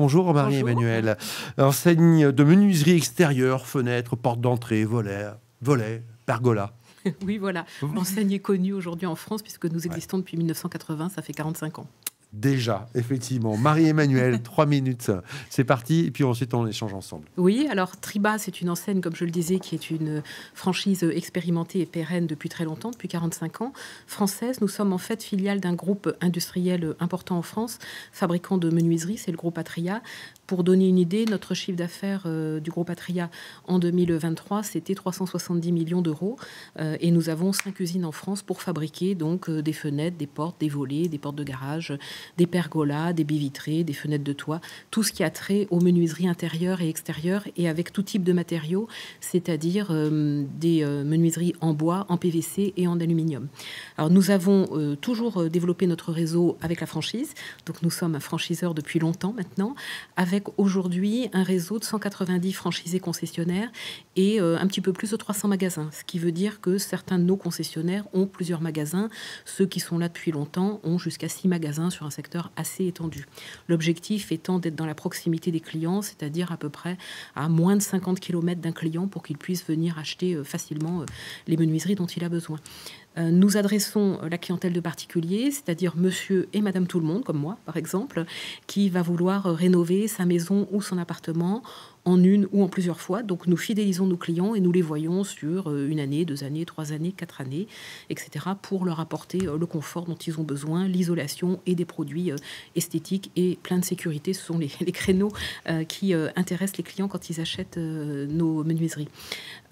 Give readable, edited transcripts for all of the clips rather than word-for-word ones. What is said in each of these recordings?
bonjour Marie-Emmanuelle. Enseigne de menuiserie extérieure, fenêtres, portes d'entrée, volets, pergola. Oui, voilà. L'enseigne est connue aujourd'hui en France puisque nous existons depuis 1980, ça fait 45 ans. Déjà, effectivement. Marie-Emmanuelle, 3 minutes. C'est parti. Et puis ensuite, on échange ensemble. Oui, alors Triba, c'est une enseigne, comme je le disais, qui est une franchise expérimentée et pérenne depuis très longtemps, depuis 45 ans. Française, nous sommes en fait filiale d'un groupe industriel important en France, fabricant de menuiserie, c'est le groupe Atria. Pour donner une idée, notre chiffre d'affaires du groupe Atria en 2023, c'était 370 millions d'euros. Et nous avons 5 usines en France pour fabriquer donc des fenêtres, des portes, des volets, des portes de garage, des pergolas, des baies vitrées, des fenêtres de toit, tout ce qui a trait aux menuiseries intérieures et extérieures et avec tout type de matériaux, c'est-à-dire des menuiseries en bois, en PVC et en aluminium. Alors nous avons toujours développé notre réseau avec la franchise, donc nous sommes un franchiseur depuis longtemps maintenant, avec aujourd'hui un réseau de 190 franchisés concessionnaires et un petit peu plus de 300 magasins, ce qui veut dire que certains de nos concessionnaires ont plusieurs magasins, ceux qui sont là depuis longtemps ont jusqu'à 6 magasins sur un secteur assez étendu. L'objectif étant d'être dans la proximité des clients, c'est-à-dire à peu près à moins de 50 km d'un client pour qu'il puisse venir acheter facilement les menuiseries dont il a besoin. Nous adressons la clientèle de particuliers, c'est-à-dire monsieur et madame tout le monde, comme moi par exemple, qui va vouloir rénover sa maison ou son appartement en une ou en plusieurs fois. Donc nous fidélisons nos clients et nous les voyons sur 1 année, 2 années, 3 années, 4 années, etc. pour leur apporter le confort dont ils ont besoin, l'isolation et des produits esthétiques et plein de sécurité. Ce sont les créneaux qui intéressent les clients quand ils achètent nos menuiseries.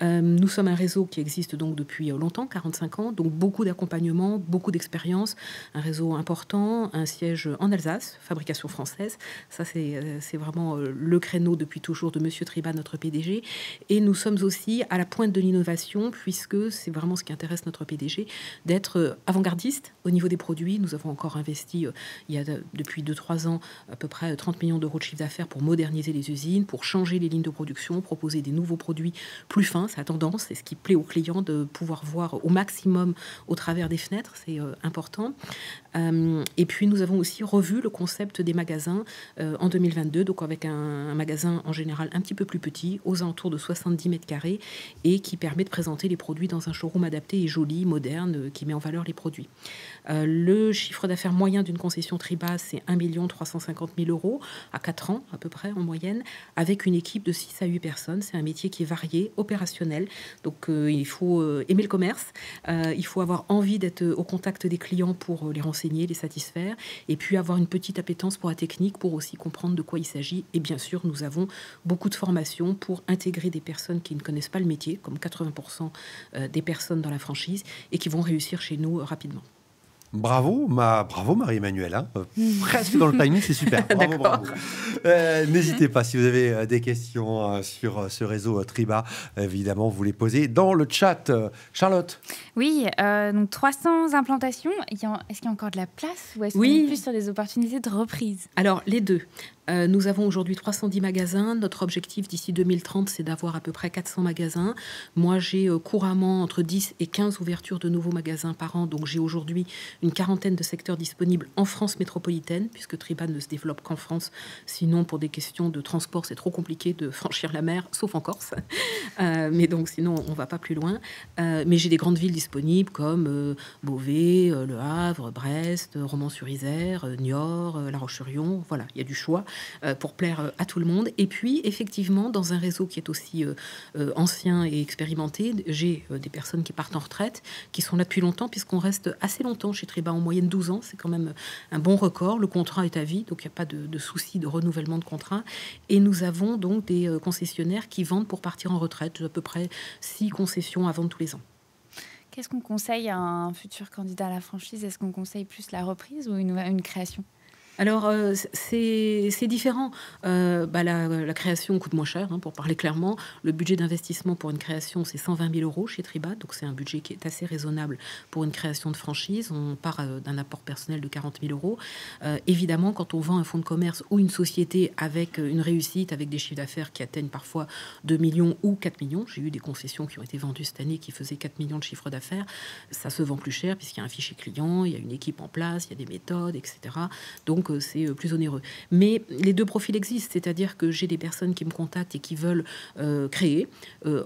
Nous sommes un réseau qui existe donc depuis longtemps, 45 ans, donc beaucoup d'accompagnement, beaucoup d'expérience, un réseau important, un siège en Alsace, fabrication française. Ça, c'est vraiment le créneau depuis toujours de Monsieur Triba, notre PDG. Et nous sommes aussi à la pointe de l'innovation, puisque c'est vraiment ce qui intéresse notre PDG, d'être avant-gardiste au niveau des produits. Nous avons encore investi, il y a depuis 2-3 ans, à peu près 30 millions d'euros de chiffre d'affaires pour moderniser les usines, pour changer les lignes de production, proposer des nouveaux produits plus fins. C'est la tendance, c'est ce qui plaît aux clients de pouvoir voir au maximum au travers des fenêtres, c'est important. Et puis nous avons aussi revu le concept des magasins en 2022, donc avec un magasin en général un petit peu plus petit, aux alentours de 70 mètres carrés, et qui permet de présenter les produits dans un showroom adapté et joli, moderne, qui met en valeur les produits. Le chiffre d'affaires moyen d'une concession Triba, c'est 1 350 000 euros à 4 ans à peu près en moyenne, avec une équipe de 6 à 8 personnes. C'est un métier qui est varié, opérationnel, donc il faut aimer le commerce, il faut avoir envie d'être au contact des clients pour les renseigner, les satisfaire, et puis avoir une petite appétence pour la technique, pour aussi comprendre de quoi il s'agit. Et bien sûr, nous avons beaucoup de formations pour intégrer des personnes qui ne connaissent pas le métier, comme 80% des personnes dans la franchise, et qui vont réussir chez nous rapidement. Bravo Marie-Emmanuelle, hein. Presque dans le timing, c'est super. Bravo. N'hésitez pas si vous avez des questions sur ce réseau Triba, évidemment, vous les posez dans le chat. Charlotte. Oui, donc 300 implantations. Est-ce qu'il y a encore de la place ou est-ce qu'on est plus sur des opportunités de reprise? Alors, les deux. Nous avons aujourd'hui 310 magasins. Notre objectif d'ici 2030, c'est d'avoir à peu près 400 magasins. Moi, j'ai couramment entre 10 et 15 ouvertures de nouveaux magasins par an. Donc, j'ai aujourd'hui une quarantaine de secteurs disponibles en France métropolitaine, puisque Triba ne se développe qu'en France. Sinon, pour des questions de transport, c'est trop compliqué de franchir la mer, sauf en Corse. Mais donc, sinon, on ne va pas plus loin. Mais j'ai des grandes villes disponibles comme Beauvais, Le Havre, Brest, Romans-sur-Isère, Niort, La Roche-sur-Yon. Voilà, il y a du choix pour plaire à tout le monde. Et puis, effectivement, dans un réseau qui est aussi ancien et expérimenté, j'ai des personnes qui partent en retraite, qui sont là depuis longtemps, puisqu'on reste assez longtemps chez Triba, en moyenne 12 ans. C'est quand même un bon record. Le contrat est à vie, donc il n'y a pas de souci de renouvellement de contrat. Et nous avons donc des concessionnaires qui vendent pour partir en retraite, à peu près 6 concessions à vendre tous les ans. Qu'est-ce qu'on conseille à un futur candidat à la franchise? Est-ce qu'on conseille plus la reprise ou une création? Alors, c'est différent. La création coûte moins cher, pour parler clairement. Le budget d'investissement pour une création, c'est 120 000 euros chez Triba. Donc, c'est un budget qui est assez raisonnable pour une création de franchise. On part d'un apport personnel de 40 000 euros. Évidemment, quand on vend un fonds de commerce ou une société avec une réussite, avec des chiffres d'affaires qui atteignent parfois 2 millions ou 4 millions, j'ai eu des concessions qui ont été vendues cette année qui faisaient 4 millions de chiffre d'affaires, ça se vend plus cher puisqu'il y a un fichier client, il y a une équipe en place, il y a des méthodes, etc. Donc, donc c'est plus onéreux. Mais les deux profils existent, c'est-à-dire que j'ai des personnes qui me contactent et qui veulent créer,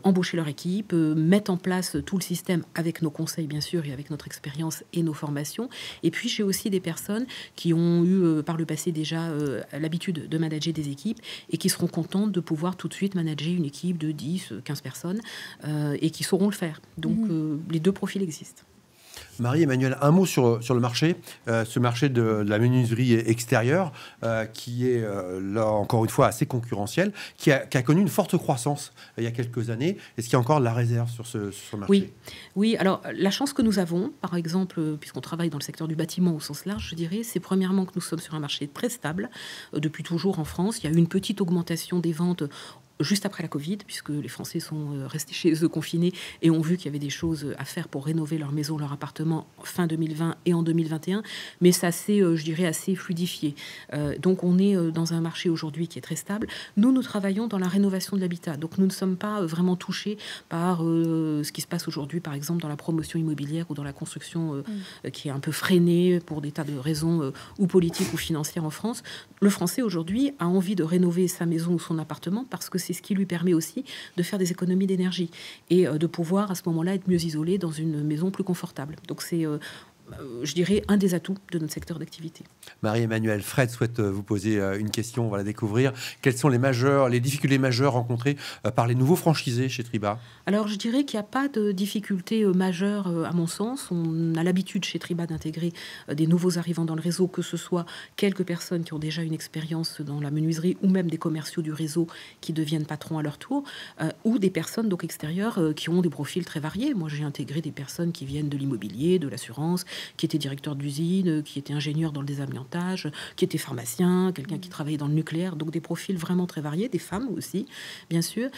embaucher leur équipe, mettre en place tout le système avec nos conseils bien sûr et avec notre expérience et nos formations. Et puis j'ai aussi des personnes qui ont eu par le passé déjà l'habitude de manager des équipes et qui seront contentes de pouvoir tout de suite manager une équipe de 10, 15 personnes et qui sauront le faire. Donc les deux profils existent. Marie-Emmanuelle, un mot sur le marché, ce marché de la menuiserie extérieure qui est là encore une fois assez concurrentiel, qui a connu une forte croissance il y a quelques années. Est-ce qu'il y a encore de la réserve sur ce marché ? Oui, alors la chance que nous avons, par exemple, puisqu'on travaille dans le secteur du bâtiment au sens large, je dirais, c'est premièrement que nous sommes sur un marché très stable depuis toujours en France. Il y a eu une petite augmentation des ventes juste après la Covid, puisque les Français sont restés chez eux confinés et ont vu qu'il y avait des choses à faire pour rénover leur maison, leur appartement fin 2020 et en 2021. Mais ça s'est, je dirais, assez fluidifié. Donc on est dans un marché aujourd'hui qui est très stable. Nous travaillons dans la rénovation de l'habitat. Donc nous ne sommes pas vraiment touchés par ce qui se passe aujourd'hui, par exemple, dans la promotion immobilière ou dans la construction qui est un peu freinée pour des tas de raisons ou politiques ou financières en France. Le Français aujourd'hui a envie de rénover sa maison ou son appartement parce que c'est ce qui lui permet aussi de faire des économies d'énergie et de pouvoir à ce moment-là être mieux isolé dans une maison plus confortable. Donc c'est, je dirais, un des atouts de notre secteur d'activité. Marie-Emmanuelle, Fred souhaite vous poser une question, on va la découvrir. Quelles sont les difficultés majeures rencontrées par les nouveaux franchisés chez Triba ? Alors je dirais qu'il n'y a pas de difficultés majeures à mon sens. On a l'habitude chez Triba d'intégrer des nouveaux arrivants dans le réseau, que ce soit quelques personnes qui ont déjà une expérience dans la menuiserie ou même des commerciaux du réseau qui deviennent patrons à leur tour, ou des personnes donc extérieures qui ont des profils très variés. Moi j'ai intégré des personnes qui viennent de l'immobilier, de l'assurance, qui était directeur d'usine, qui était ingénieur dans le désamiantage, qui était pharmacien, quelqu'un qui travaillait dans le nucléaire, donc des profils vraiment très variés, des femmes aussi, bien sûr.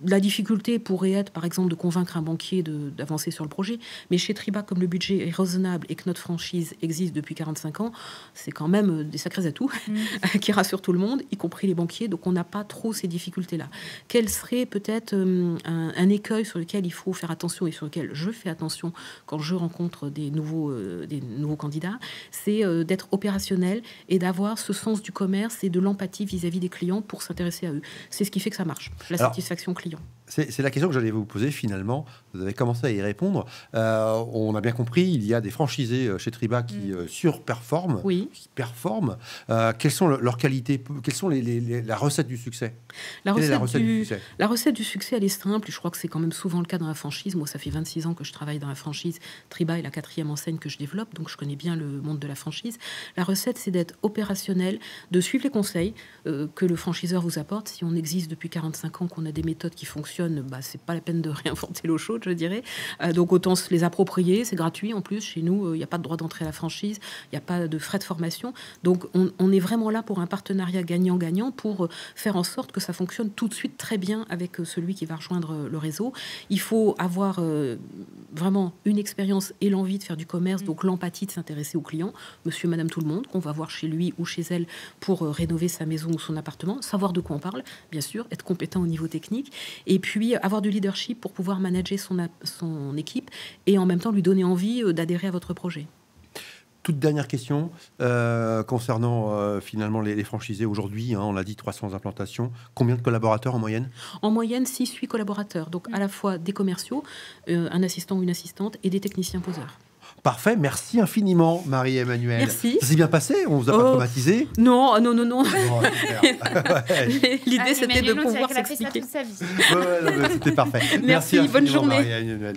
La difficulté pourrait être, par exemple, de convaincre un banquier d'avancer sur le projet, mais chez Triba, comme le budget est raisonnable et que notre franchise existe depuis 45 ans, c'est quand même des sacrés atouts qui rassurent tout le monde, y compris les banquiers, donc on n'a pas trop ces difficultés-là. Quel serait peut-être un écueil sur lequel il faut faire attention et sur lequel je fais attention quand je rencontre des nouveaux candidats, c'est d'être opérationnel et d'avoir ce sens du commerce et de l'empathie vis-à-vis des clients pour s'intéresser à eux. C'est ce qui fait que ça marche, satisfaction client. C'est la question que j'allais vous poser finalement. Vous avez commencé à y répondre. On a bien compris, il y a des franchisés chez Triba qui surperforment, qui performent. Quelles sont leurs qualités ? Quelles sont la recette du succès ? La recette du succès, elle est simple. Je crois que c'est quand même souvent le cas dans la franchise. Moi, ça fait 26 ans que je travaille dans la franchise. Triba est la 4e enseigne que je développe, donc je connais bien le monde de la franchise. La recette, c'est d'être opérationnel, de suivre les conseils que le franchiseur vous apporte. Si on existe depuis 45 ans, qu'on a des méthodes qui fonctionnent, c'est pas la peine de réinventer l'eau chaude, je dirais. Donc autant se les approprier, c'est gratuit en plus. Chez nous, il n'y a pas de droit d'entrée à la franchise, il n'y a pas de frais de formation. Donc on est vraiment là pour un partenariat gagnant-gagnant pour faire en sorte que ça fonctionne tout de suite très bien avec celui qui va rejoindre le réseau. Il faut avoir vraiment une expérience et l'envie de faire du commerce, donc l'empathie de s'intéresser aux clients, monsieur, madame, tout le monde, qu'on va voir chez lui ou chez elle pour rénover sa maison ou son appartement, savoir de quoi on parle, bien sûr, être compétent au niveau technique, et puis avoir du leadership pour pouvoir manager son équipe et en même temps lui donner envie d'adhérer à votre projet. Toute dernière question concernant finalement les franchisés aujourd'hui. On l'a dit, 300 implantations. Combien de collaborateurs en moyenne ? En moyenne, 6-8 collaborateurs. Donc à la fois des commerciaux, un assistant ou une assistante et des techniciens poseurs. Parfait, merci infiniment Marie-Emmanuelle. Merci. Ça s'est bien passé ? On vous a pas traumatisé ? Non. Oh, l'idée c'était de pouvoir s'expliquer. C'était parfait. Merci, bonne journée. Marie-Emmanuelle.